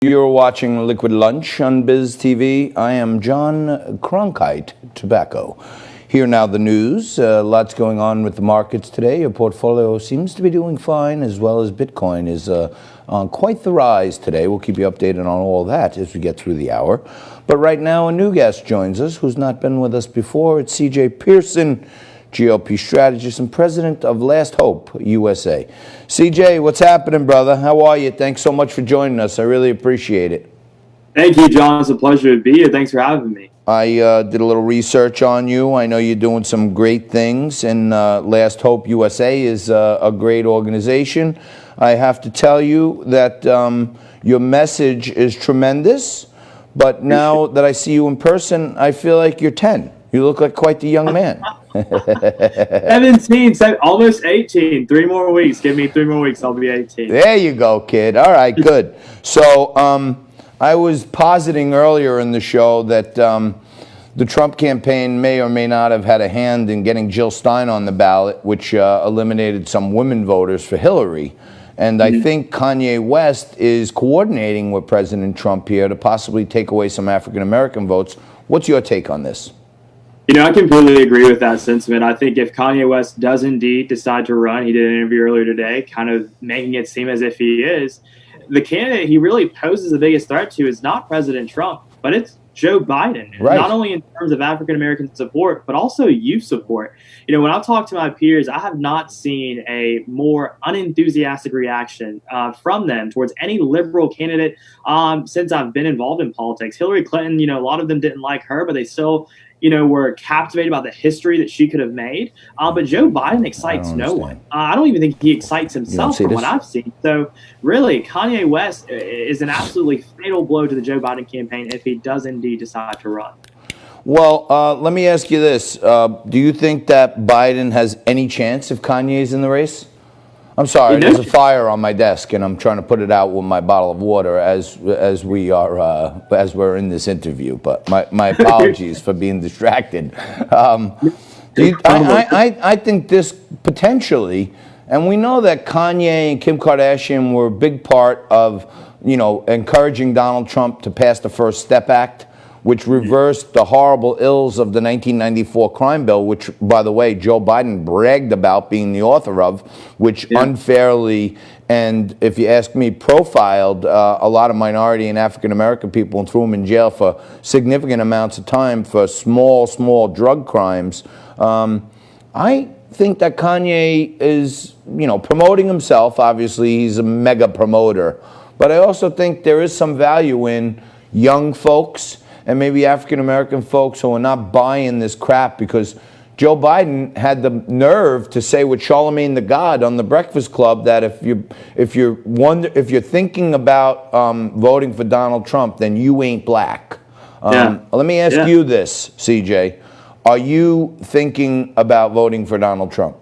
You're watching Liquid Lunch on Biz TV. I am John Cronkite Tobacco. Here now the news. Lots going on with the markets today. Your portfolio seems to be doing fine, as well as Bitcoin is on quite the rise today. We'll keep you updated on all that as we get through the hour. But right now a new guest joins us who's not been with us before. It's Pearson, GOP strategist and president of Last Hope USA. CJ, what's happening, brother? How are you? Thanks so much for joining us. I really appreciate it. Thank you, John. It's a pleasure to be here. Thanks for having me. I did a little research on you. I know you're doing some great things, and Last Hope USA is a great organization. I have to tell you that your message is tremendous, but now that I see you in person, I feel like you're 10. You look like quite the young man. 17, almost 18. 3 more weeks. Give me 3 more weeks. I'll be 18. There you go, kid. All right, good. So I was positing earlier in the show that the Trump campaign may or may not have had a hand in getting Jill Stein on the ballot, which eliminated some women voters for Hillary. And I think Kanye West is coordinating with President Trump here to possibly take away some African-American votes. What's your take on this? You know, I completely agree with that sentiment. I think if Kanye West does indeed decide to run, he did an interview earlier today, kind of making it seem as if he is, the candidate he really poses the biggest threat to is not President Trump, but it's Joe Biden, right. Not only in terms of African-American support, but also youth support. You know, when I talk to my peers, I have not seen a more unenthusiastic reaction from them towards any liberal candidate since I've been involved in politics. Hillary Clinton, you know, a lot of them didn't like her, but they still, you know, were captivated by the history that she could have made. But Joe Biden excites no one. I don't even think he excites himself from what I've seen. So really, Kanye West is an absolutely fatal blow to the Joe Biden campaign if he does indeed decide to run. Well, let me ask you this. Do you think that Biden has any chance if Kanye's in the race? I'm sorry, there's a fire on my desk, and I'm trying to put it out with my bottle of water as we're in this interview. But my apologies for being distracted. I think this potentially, and we know that Kanye and Kim Kardashian were a big part of, you know, encouraging Donald Trump to pass the First Step Act, which reversed the horrible ills of the 1994 crime bill, which, by the way, Joe Biden bragged about being the author of, which unfairly, and if you ask me, profiled a lot of minority and African-American people and threw them in jail for significant amounts of time for small drug crimes. I think that Kanye is, you know, promoting himself. Obviously, he's a mega promoter. But I also think there is some value in young folks and maybe African-American folks who are not buying this crap, because Joe Biden had the nerve to say with Charlemagne the God on the Breakfast Club that if you're thinking about voting for Donald Trump, then you ain't black. Let me ask you this, CJ. Are you thinking about voting for Donald Trump?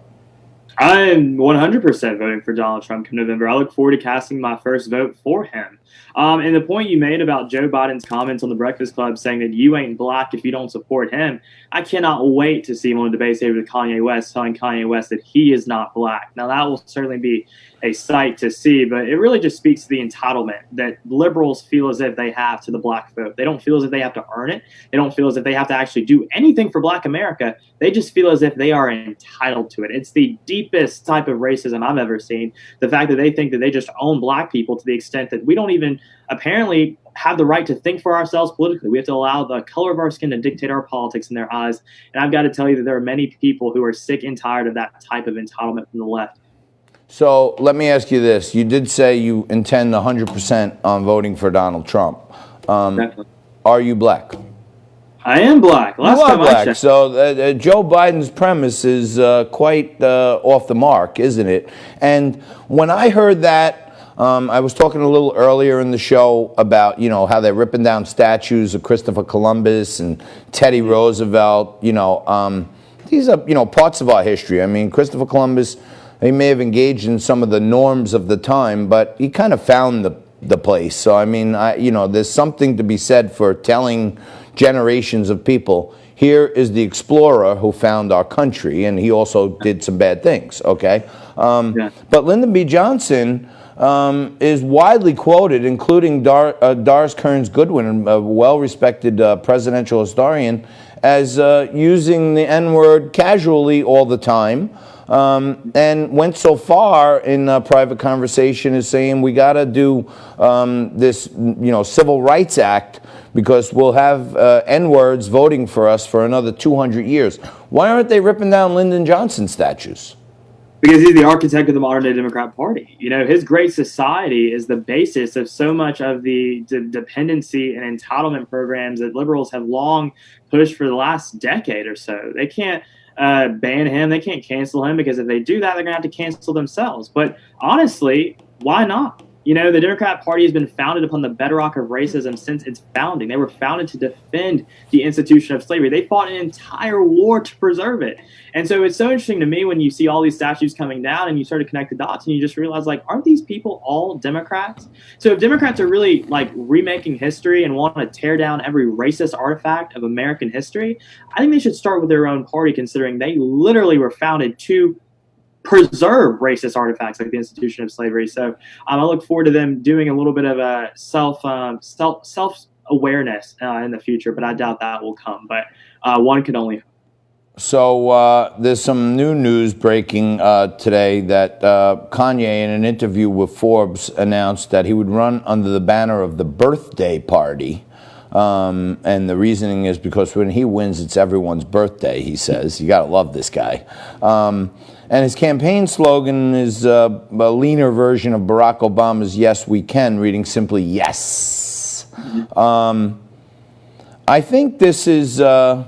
I am 100% voting for Donald Trump in November. I look forward to casting my first vote for him. And the point you made about Joe Biden's comments on the Breakfast Club saying that you ain't black if you don't support him, I cannot wait to see him on a debate stage with Kanye West telling Kanye West that he is not black. Now, that will certainly be a sight to see, but it really just speaks to the entitlement that liberals feel as if they have to the black vote. They don't feel as if they have to earn it. They don't feel as if they have to actually do anything for black America. They just feel as if they are entitled to it. It's the deepest type of racism I've ever seen. The fact that they think that they just own black people to the extent that we don't even apparently have the right to think for ourselves politically. We have to allow the color of our skin to dictate our politics in their eyes. And I've got to tell you that there are many people who are sick and tired of that type of entitlement from the left. So let me ask you this. You did say you intend 100% on voting for Donald Trump. Are you black? I am black. Last time I checked. So Joe Biden's premise is quite off the mark, isn't it? And when I heard that, I was talking a little earlier in the show about, you know, how they're ripping down statues of Christopher Columbus and Teddy Roosevelt. You know, these are, you know, parts of our history. I mean, Christopher Columbus, he may have engaged in some of the norms of the time, but he kind of found the place. So, I mean, you know, there's something to be said for telling generations of people, here is the explorer who found our country, and he also did some bad things, okay? But Lyndon B. Johnson is widely quoted, including Doris Kearns Goodwin, a well-respected presidential historian, as using the N-word casually all the time, and went so far in private conversation as saying we got to do this, Civil Rights Act because we'll have N-words voting for us for another 200 years. Why aren't they ripping down Lyndon Johnson statues? Because he's the architect of the modern day Democrat Party. His great society is the basis of so much of the dependency and entitlement programs that liberals have long pushed for the last decade or so. They can't ban him. They can't cancel him because if they do that, they're going to have to cancel themselves. But honestly, why not? The Democrat Party has been founded upon the bedrock of racism since its founding. They were founded to defend the institution of slavery. They fought an entire war to preserve it. And so it's so interesting to me when you see all these statues coming down and you start to connect the dots and you just realize, aren't these people all Democrats? So if Democrats are really remaking history and want to tear down every racist artifact of American history, I think they should start with their own party, considering they literally were founded to preserve racist artifacts like the institution of slavery. So I look forward to them doing a little bit of a self-awareness in the future, but I doubt that will come. But one can only hope. So there's some new news breaking today that Kanye, in an interview with Forbes, announced that he would run under the banner of the birthday party. And the reasoning is because when he wins, it's everyone's birthday, he says. You got to love this guy. And his campaign slogan is a leaner version of Barack Obama's "Yes, we can," reading simply "Yes." I think this is, the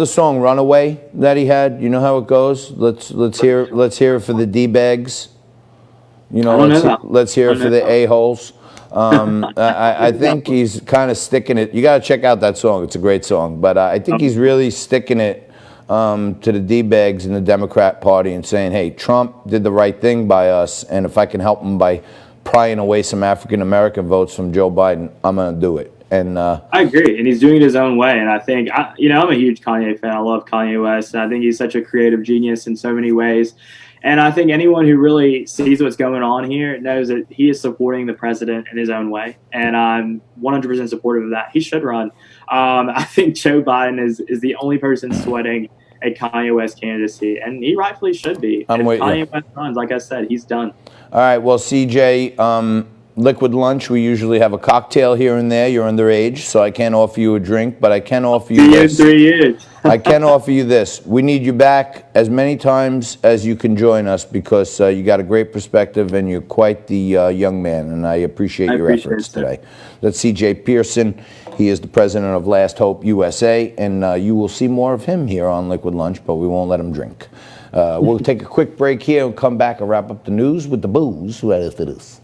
song "Runaway" that he had. You know how it goes. Let's hear it for the D-bags. Let's hear it for the a-holes. I think he's kind of sticking it. You got to check out that song. It's a great song. But I think he's really sticking it to the D-bags in the Democrat Party and saying, hey, Trump did the right thing by us, and if I can help him by prying away some African-American votes from Joe Biden, I'm going to do it. And I agree, and he's doing it his own way. And I think, I'm a huge Kanye fan. I love Kanye West, and I think he's such a creative genius in so many ways. And I think anyone who really sees what's going on here knows that he is supporting the president in his own way. And I'm 100% supportive of that. He should run. I think Joe Biden is the only person sweating a Kanye West candidacy, and he rightfully should be. If Kanye West runs, like I said, he's done. All right, well, CJ, Liquid Lunch, we usually have a cocktail here and there. You're underage, so I can't offer you a drink, but I can offer you this. 3 years. I can offer you this. We need you back as many times as you can join us because you got a great perspective and you're quite the young man, and I appreciate your efforts today. That's CJ Pearson. He is the president of Last Hope USA, and you will see more of him here on Liquid Lunch, but we won't let him drink. We'll take a quick break here and come back and wrap up the news with the booze right after this.